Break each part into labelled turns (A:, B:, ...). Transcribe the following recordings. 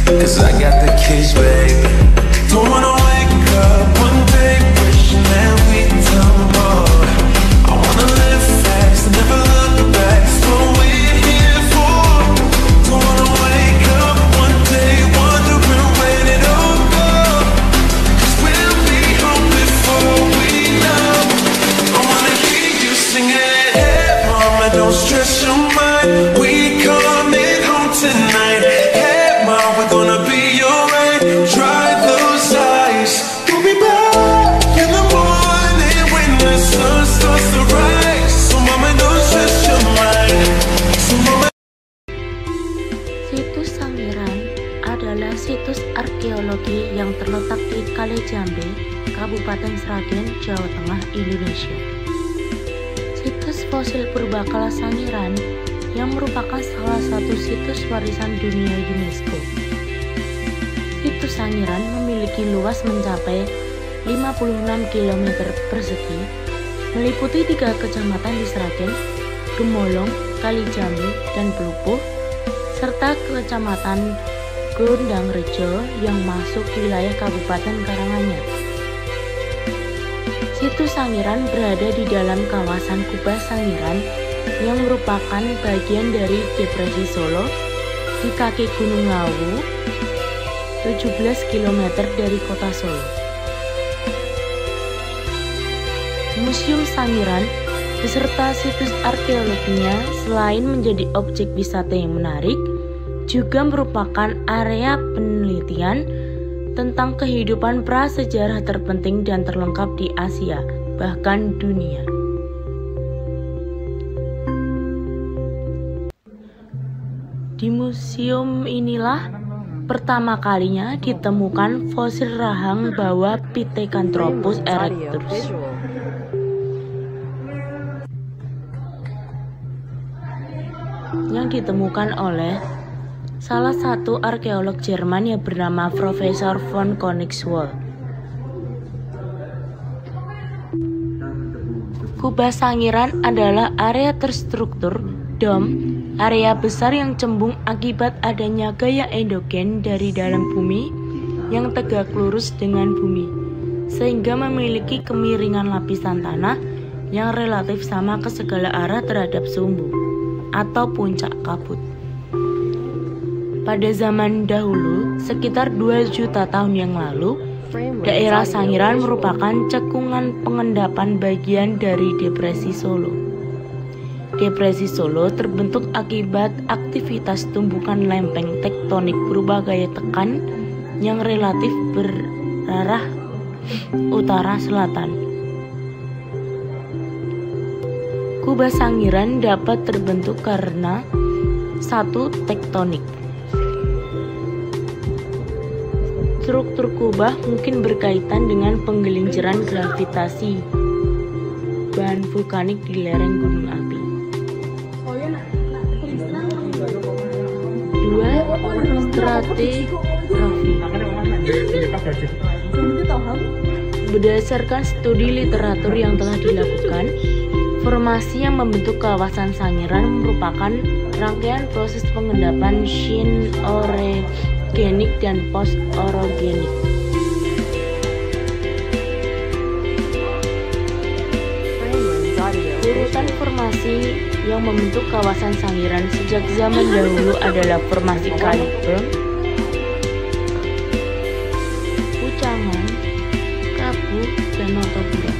A: 'Cause I got the keys, baby. Don't wanna wake up one day wishing that we'd done more. I wanna live fast and never look back. That's what we're here for. Don't wanna wake up one day wondering where it all go. 'Cause we'll be home before we know. I wanna hear you singing, hey mama, don't stress your mind. We coming home tonight. We're gonna be alright. Dry those eyes. We'll be back in the morning when the sun starts to rise. So mama, don't stress your mind. So mama.
B: Situs Sangiran adalah situs arkeologi yang terletak di Kalejambe, Kabupaten Sragen, Jawa Tengah, Indonesia. Situs fosil purbakala Sangiran yang merupakan salah satu situs warisan dunia UNESCO. Situs Sangiran memiliki luas mencapai 56 km persegi, meliputi 3 kecamatan di Sragen, Gemolong, Kalijambe, dan Pelupuh, serta kecamatan Gondangrejo yang masuk wilayah Kabupaten Karanganyar. Situs Sangiran berada di dalam kawasan Kubah Sangiran yang merupakan bagian dari Depresi Solo di kaki Gunung Lawu, 17 km dari kota Solo. Museum Sangiran beserta situs arkeologinya selain menjadi objek wisata yang menarik, juga merupakan area penelitian tentang kehidupan prasejarah terpenting dan terlengkap di Asia, bahkan dunia. Di museum inilah pertama kalinya ditemukan fosil rahang bawah Pithecanthropus erectus. Yang ditemukan oleh salah satu arkeolog Jerman yang bernama Profesor von Königswald. Kubah Sangiran adalah area terstruktur dom, area besar yang cembung akibat adanya gaya endogen dari dalam bumi yang tegak lurus dengan bumi, sehingga memiliki kemiringan lapisan tanah yang relatif sama ke segala arah terhadap sumbu atau puncak kabut. Pada zaman dahulu, sekitar 2 juta tahun yang lalu, daerah Sangiran merupakan cekungan pengendapan bagian dari Depresi Solo. Depresi Solo terbentuk akibat aktivitas tumbukan lempeng tektonik berubah gaya tekan yang relatif berarah utara-selatan. Kubah Sangiran dapat terbentuk karena satu, tektonik. Struktur kubah mungkin berkaitan dengan penggelinciran gravitasi bahan vulkanik di lereng gunung api. 2. Stratigrafi. Berdasarkan studi literatur yang telah dilakukan, formasi yang membentuk kawasan Sangiran merupakan rangkaian proses pengendapan shin-orogenik dan post-orogenik. Urutan formasi yang membentuk kawasan Sangiran sejak zaman dahulu adalah formasi Kalibreng, Pucangan, Kabu, dan Notopuro.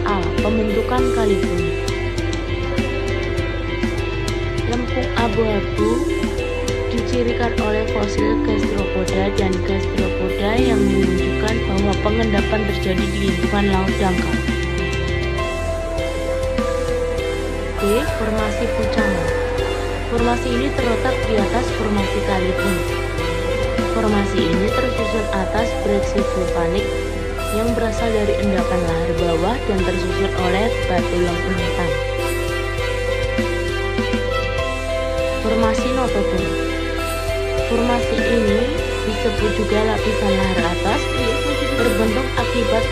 B: A. Pembentukan Kalibreng. Lempung abu-abu dicirikan oleh fosil gastropoda dan gastropoda yang menunjukkan bahwa pengendapan terjadi di lingkungan laut dangkal. B. Formasi Pucangan. Formasi ini terletak di atas formasi Kalibreng. Formasi ini tersusun atas breksi vulkanik yang berasal dari endapan lahar bawah dan tersusun oleh batu lempung hitam. Formasi Notopuro. Formasi ini disebut juga lapisan lahar atas, terbentuk akibat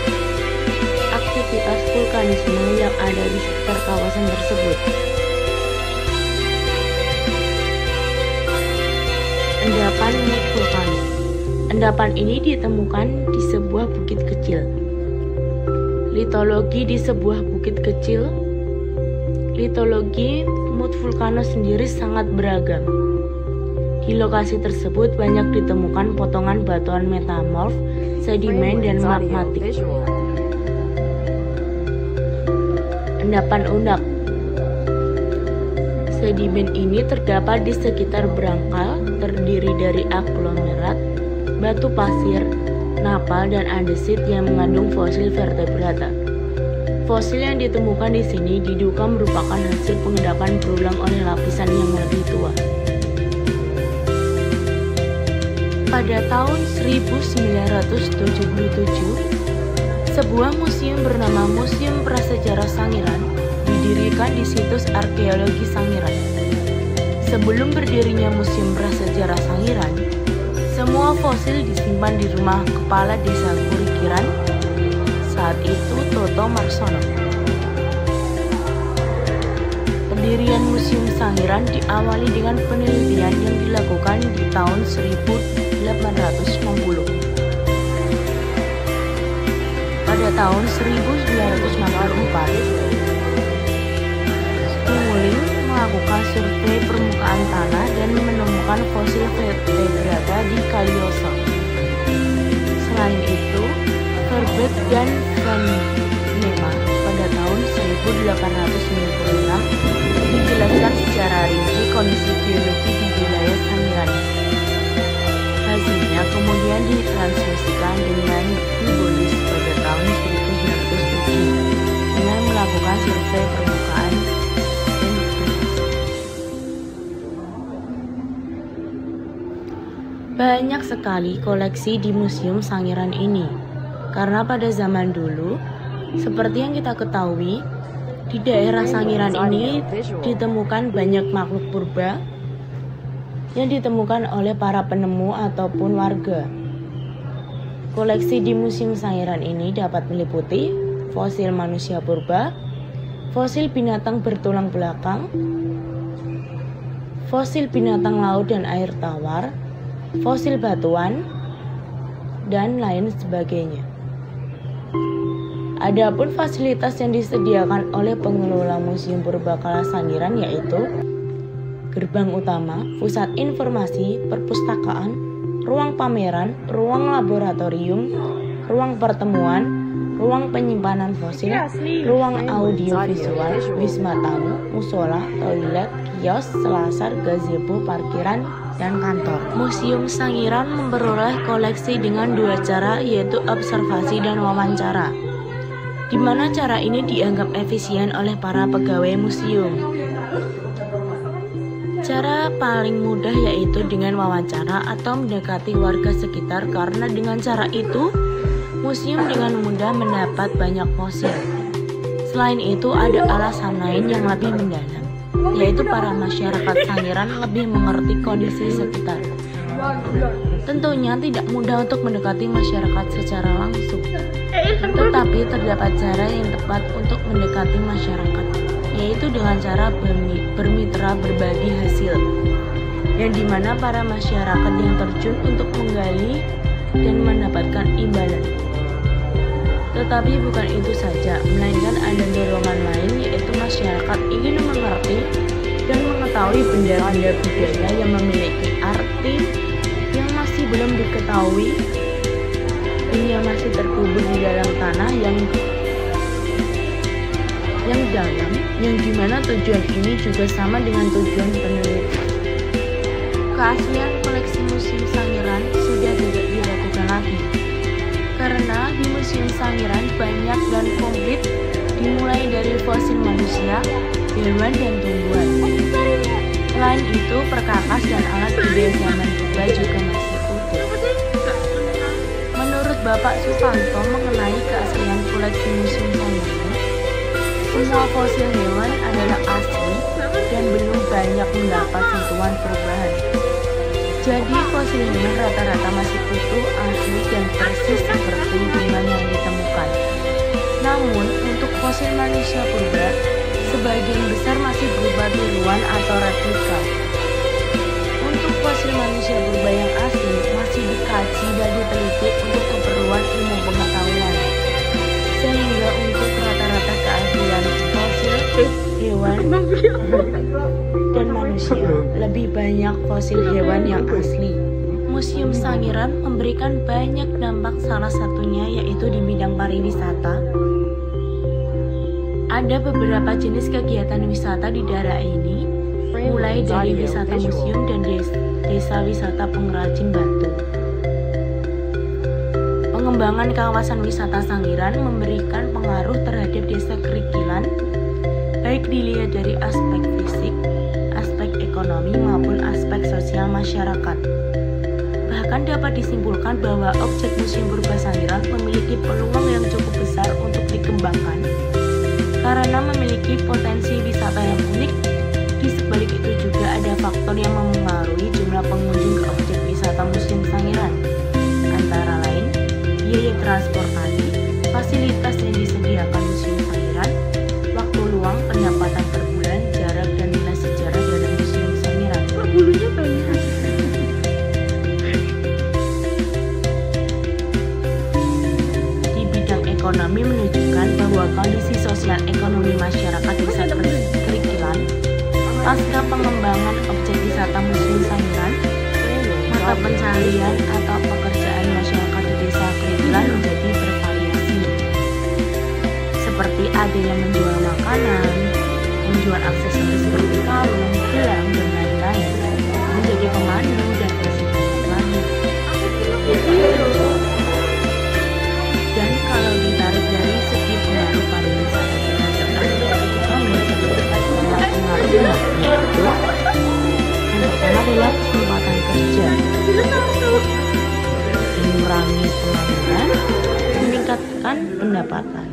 B: aktivitas vulkanik vulkanisme yang ada di sekitar kawasan tersebut. Endapan minyak vulkanik. Endapan ini ditemukan di sebuah bukit kecil. Litologi di sebuah bukit kecil. Litologi Mount Vulcano sendiri sangat beragam. Di lokasi tersebut banyak ditemukan potongan batuan metamorf, sedimen, dan magmatik. Endapan undak. Sedimen ini terdapat di sekitar berangkal, terdiri dari aglomerat, batu pasir, napal, dan andesit yang mengandung fosil vertebrata. Fosil yang ditemukan di sini diduga merupakan hasil pengendapan berulang oleh lapisan yang lebih tua. Pada tahun 1977, sebuah museum bernama Museum Prasejarah Sangiran didirikan di situs arkeologi Sangiran. Sebelum berdirinya Museum Prasejarah Sangiran, semua fosil disimpan di rumah Kepala Desa Kurikiran, saat itu Toto Marsono. Pendirian Museum Sangiran diawali dengan penelitian yang dilakukan di tahun 1860. Pada tahun 1964, Smuling melakukan survei permukaan tanah dan menemukan fosil vertebrata di Kalioso. Selain itu, Herbert dan Van Nema pada tahun 1896 dijelaskan secara rinci kondisi geologi di wilayah Sangiran. Hasilnya kemudian ditransmisikan dengan dibolis pada tahun 1907 dengan melakukan survei permukaan dan banyak sekali koleksi di Museum Sangiran ini, karena pada zaman dulu, seperti yang kita ketahui, di daerah Sangiran ini ditemukan banyak makhluk purba yang ditemukan oleh para penemu ataupun warga. Koleksi di Museum Sangiran ini dapat meliputi fosil manusia purba, fosil binatang bertulang belakang, fosil binatang laut dan air tawar, fosil batuan, dan lain sebagainya. Adapun fasilitas yang disediakan oleh pengelola Museum Purbakala Sangiran yaitu gerbang utama, pusat informasi, perpustakaan, ruang pameran, ruang laboratorium, ruang pertemuan, ruang penyimpanan fosil, ruang audiovisual, wisma tamu, musola, toilet, kios, selasar, gazebo, parkiran, dan kantor. Museum Sangiran memperoleh koleksi dengan dua cara, yaitu observasi dan wawancara, di mana cara ini dianggap efisien oleh para pegawai museum. Cara paling mudah yaitu dengan wawancara atau mendekati warga sekitar, karena dengan cara itu museum dengan mudah mendapat banyak fosil. Selain itu ada alasan lain yang lebih mendalam, yaitu para masyarakat Sangiran lebih mengerti kondisi sekitar. Tentunya tidak mudah untuk mendekati masyarakat secara langsung, tetapi terdapat cara yang tepat untuk mendekati masyarakat, yaitu dengan cara bermitra berbagi hasil, yang dimana para masyarakat yang terjun untuk menggali dan mendapatkan imbalan. Tetapi bukan itu saja, melainkan ada dorongan lain, yaitu masyarakat ingin mengerti dan mengetahui benda-benda budaya yang memiliki arti yang masih belum diketahui dan yang masih terkubur di dalam tanah yang dalam, yang dimana tujuan ini juga sama dengan tujuan peneliti. Keaslian koleksi Museum Sangiran sudah tidak diragukan lagi, karena di Museum Sangiran banyak dan komplit, dimulai dari fosil manusia, hewan, dan tumbuhan. Selain itu, perkakas dan alat budaya zaman purba juga masih utuh. Menurut Bapak Supanto mengenai keaslian koleksi Museum Sangiran, semua fosil hewan adalah asli dan belum banyak mendapat sentuhan perubahan. Jadi fosil hewan rata-rata masih utuh, asli, dan persis seperti hewan yang ditemukan. Namun untuk fosil manusia purba sebagian besar masih berupa tiruan atau replika. Untuk fosil manusia purba yang asli masih dikaji dan diteliti untuk keperluan ilmu pengetahuan, sehingga untuk rata-rata keaslian fosil hewan dan manusia lebih banyak fosil hewan yang asli. Museum Sangiran memberikan banyak dampak, salah satunya yaitu di bidang pariwisata. Ada beberapa jenis kegiatan wisata di daerah ini, mulai dari wisata museum dan desa wisata pengrajin batu. Pengembangan kawasan wisata Sangiran memberikan pengaruh terhadap desa Kerikilan, baik dilihat dari aspek fisik, aspek ekonomi maupun aspek sosial masyarakat. Bahkan dapat disimpulkan bahwa objek Museum Purba Sangiran memiliki peluang yang cukup besar untuk dikembangkan karena memiliki potensi wisata yang unik. Di sebalik itu juga ada faktor yang mempengaruhi jumlah pengunjung ke objek wisata Museum Sangiran, antara lain biaya transportasi, fasilitas yang disediakan Museum Sangiran, waktu luang, pendapatan per bulan, jarak dan nilai sejarah dari Museum Sangiran. Bulunya banyak. Di bidang ekonomi menunjukkan bahwa kondisi sosial ekonomi masyarakat desa Kerikilan pasca pengembangan objek wisata Museum Sangiran, mata pencaharian atau pekerjaan masyarakat di desa Kerikilan menjadi bervariasi, seperti ada yang menjual makanan, menjual aksesoris seperti kalung, gelang, dan lain-lain, menjadi pemandu dan masih banyak lagi. Dan kalau ditarik dari segi pengaruh pariwisata terhadap aspek ekonomi, pengaruhnya yaitu yang pertama adalah kesempatan kerja, mengurangi pengangguran, meningkatkan pendapatan.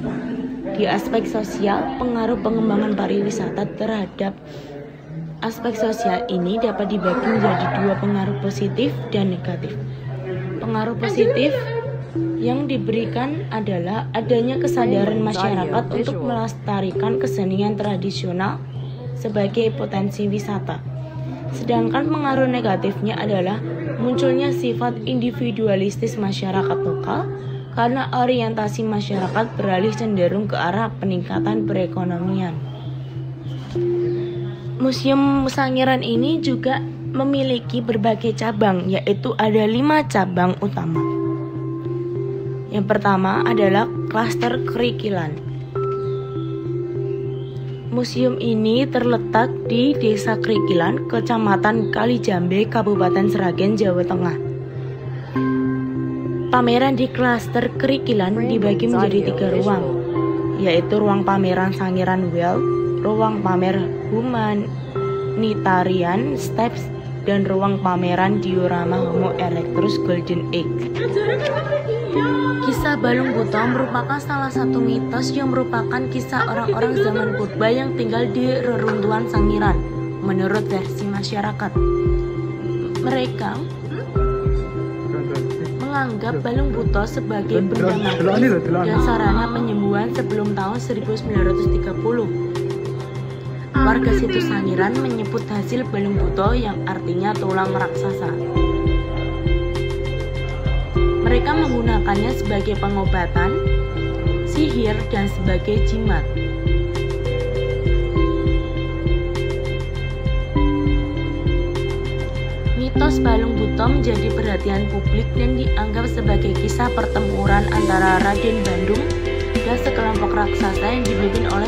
B: Di aspek sosial, pengaruh pengembangan pariwisata terhadap aspek sosial ini dapat dibagi menjadi dua pengaruh positif dan negatif. Pengaruh positif yang diberikan adalah adanya kesadaran masyarakat untuk melestarikan kesenian tradisional sebagai potensi wisata. Sedangkan pengaruh negatifnya adalah munculnya sifat individualistis masyarakat lokal karena orientasi masyarakat beralih cenderung ke arah peningkatan perekonomian. Museum Sangiran ini juga memiliki berbagai cabang, yaitu ada 5 cabang utama. Yang pertama adalah klaster Kerikilan. Museum ini terletak di Desa Kerikilan, Kecamatan Kalijambe, Kabupaten Sragen, Jawa Tengah. Pameran di klaster Kerikilan dibagi menjadi 3 ruang, yaitu ruang pameran Sangiran Well, ruang pamer Humanitarian Steps, dan ruang pameran diorama Homo erectus Golden Age. Kisah Balung Buto merupakan salah satu mitos yang merupakan kisah orang-orang zaman purba yang tinggal di reruntuhan Sangiran. Menurut versi masyarakat, mereka menganggap Balung Buto sebagai benda magis dan sarana penyembuhan sebelum tahun 1930. Warga situs Sangiran menyebut hasil Balung Buto yang artinya tulang raksasa. Mereka menggunakannya sebagai pengobatan, sihir, dan sebagai jimat. Mitos Balung Buto menjadi perhatian publik dan dianggap sebagai kisah pertempuran antara Raden Bandung dan sekelompok raksasa yang dipimpin oleh